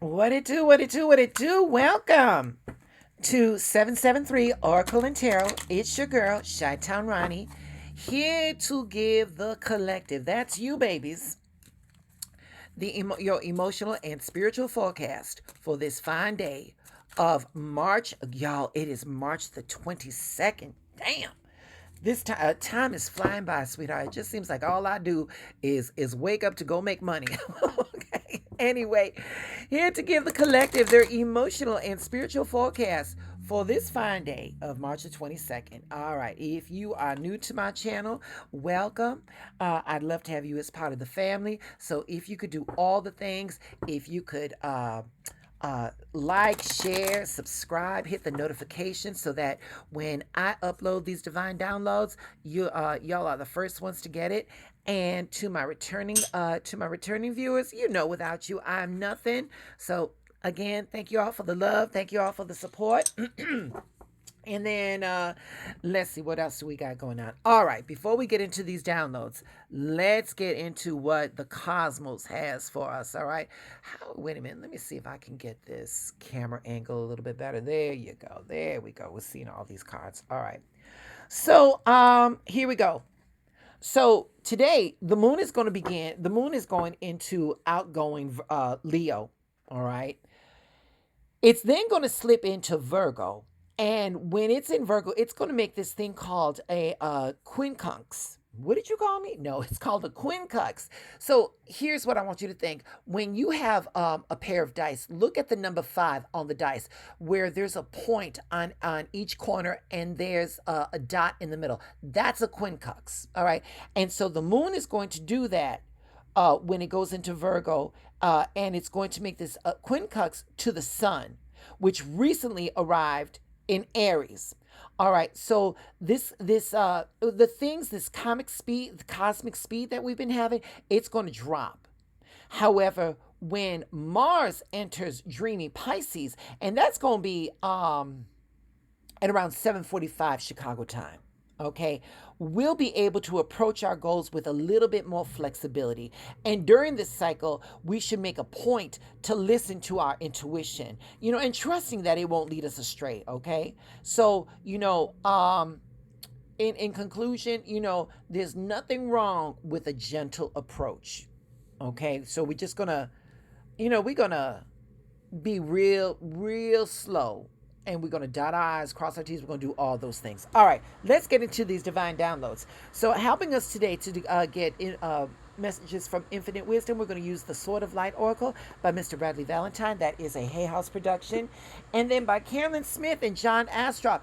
What it do, what it do, what it do. Welcome to 773 Oracle and Tarot. It's your girl, Chi-Town Ronnie, here to give the collective, that's you babies, your emotional and spiritual forecast for this fine day of March. Y'all, it is March the 22nd. Damn. This time is flying by, sweetheart. It just seems like all I do is wake up to go make money. Okay. Anyway, here to give the collective their emotional and spiritual forecast for this fine day of March the 22nd. All right. If you are new to my channel, welcome. I'd love to have you as part of the family. So if you could do all the things, if you could like, share, subscribe, hit the notification so that when I upload these divine downloads, y'all are the first ones to get it. And to my returning viewers, without you, I'm nothing. So again, thank you all for the love. Thank you all for the support. And then let's see, what else do we got going on? All right, before we get into these downloads, let's get into what the cosmos has for us. All right. Wait a minute. Let me see if I can get this camera angle a little bit better. There you go. There we go. We're seeing all these cards. All right. So here we go. So today the moon is going to begin. The moon is going into outgoing Leo. All right. It's then going to slip into Virgo. And when it's in Virgo, it's going to make this thing called a quincunx. What did you call me? No, it's called a quincunx. So here's what I want you to think. When you have a pair of dice, look at the number 5 on the dice where there's a point on each corner and there's a dot in the middle. That's a quincunx. All right. And so the moon is going to do that when it goes into Virgo, and it's going to make this quincunx to the sun, which recently arrived in Aries. All right, so the things, this comic speed, the cosmic speed that we've been having, it's going to drop. However, when Mars enters dreamy Pisces, and that's going to be at around 7:45 Chicago time. Okay, we'll be able to approach our goals with a little bit more flexibility. And during this cycle, we should make a point to listen to our intuition, and trusting that it won't lead us astray. Okay, so in conclusion, there's nothing wrong with a gentle approach. Okay, so we're just gonna, we're gonna be real slow, and we're going to dot our I's, cross our T's. We're going to do all those things. All right, let's get into these divine downloads. So helping us today to get messages from Infinite Wisdom, we're going to use the Sword of Light Oracle by Mr. Bradley Valentine. That is a Hay House production. And then by Carolyn Smith and John Astrop,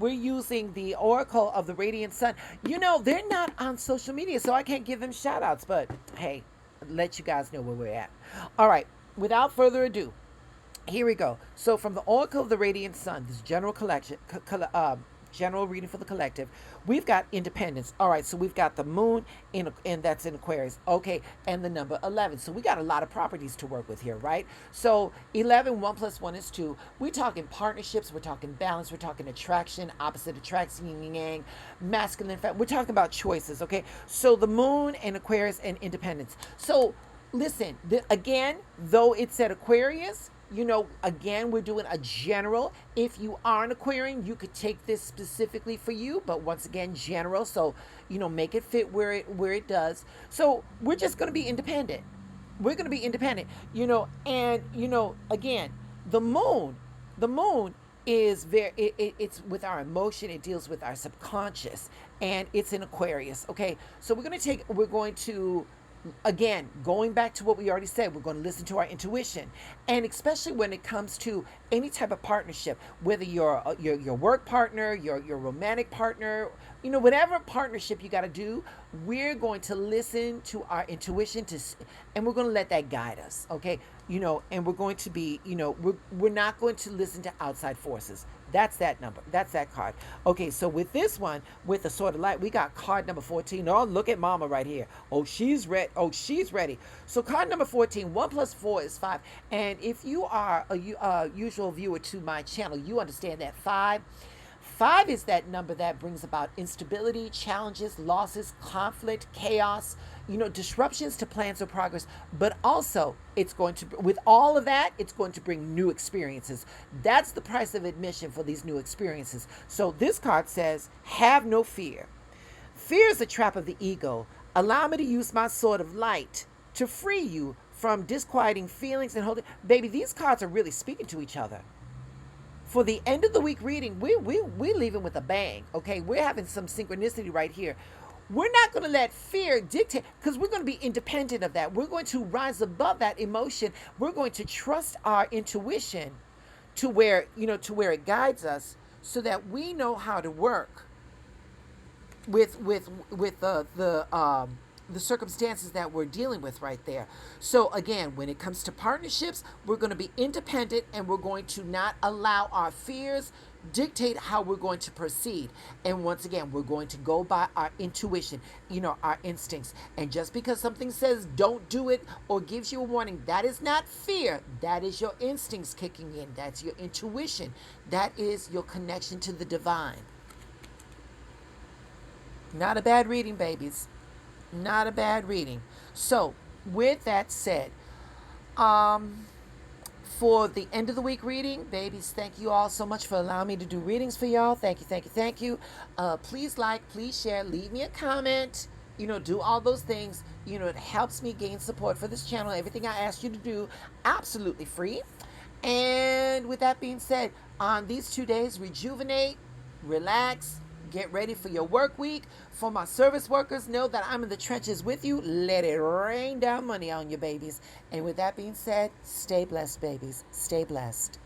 we're using the Oracle of the Radiant Sun. They're not on social media, so I can't give them shout outs, but hey, let you guys know where we're at. All right, without further ado, here we go. So from the Oracle of the Radiant Sun, this general collection, general reading for the collective, we've got independence. All right, so we've got the moon and that's in Aquarius. Okay, and the number 11. So we got a lot of properties to work with here, right? So 11, 1 plus 1 is 2. We're talking partnerships. We're talking balance. We're talking attraction, opposite attraction, yin and yang, masculine. We're talking about choices. Okay, so the moon and Aquarius and independence. So listen, again, though it said Aquarius, again, we're doing a general. If you are an Aquarian, you could take this specifically for you, but once again, general. So, make it fit where it does. So we're just going to be independent. We're going to be independent, and again, the moon is it's with our emotion. It deals with our subconscious, and it's in Aquarius. Okay, so we're going to again, going back to what we already said, we're going to listen to our intuition, and especially when it comes to any type of partnership, whether you're your work partner, your romantic partner, whatever partnership you got to do, we're going to listen to our intuition and we're going to let that guide us. Okay, and we're going to be, we're not going to listen to outside forces. That's that number. That's that card. Okay, so with this one, with the Sword of Light, we got card number 14. Oh, look at Mama right here. Oh, she's ready. Oh, she's ready. So card number 14, 1 plus 4 is 5. And if you are a usual viewer to my channel, you understand that 5 is that number that brings about instability, challenges, losses, conflict, chaos, disruptions to plans or progress, but also it's going to, with all of that, it's going to bring new experiences. That's the price of admission for these new experiences. So this card says, have no fear. Fear is a trap of the ego. Allow me to use my sword of light to free you from disquieting feelings and holding. Baby, these cards are really speaking to each other. For the end of the week reading, we're leaving with a bang. Okay, we're having some synchronicity right here. We're not going to let fear dictate, because we're going to be independent of that. We're going to rise above that emotion. We're going to trust our intuition to where it guides us, so that we know how to work with the circumstances that we're dealing with right there. So again, when it comes to partnerships, we're going to be independent, and we're going to not allow our fears dictate how we're going to proceed. And once again, we're going to go by our intuition, our instincts. And just because something says don't do it or gives you a warning, that is not fear. That is your instincts kicking in. That's your intuition. That is your connection to the divine. Not a bad reading, babies. Not a bad reading. So, with that said, for the end of the week reading, babies, thank you all so much for allowing me to do readings for y'all. Thank you, thank you, thank you. Please like, please share, leave me a comment. Do all those things. It helps me gain support for this channel. Everything I ask you to do, absolutely free. And with that being said, on these 2 days, rejuvenate, relax, get ready for your work week. For my service workers, know that I'm in the trenches with you. Let it rain down money on you, babies. And with that being said, stay blessed, babies. Stay blessed.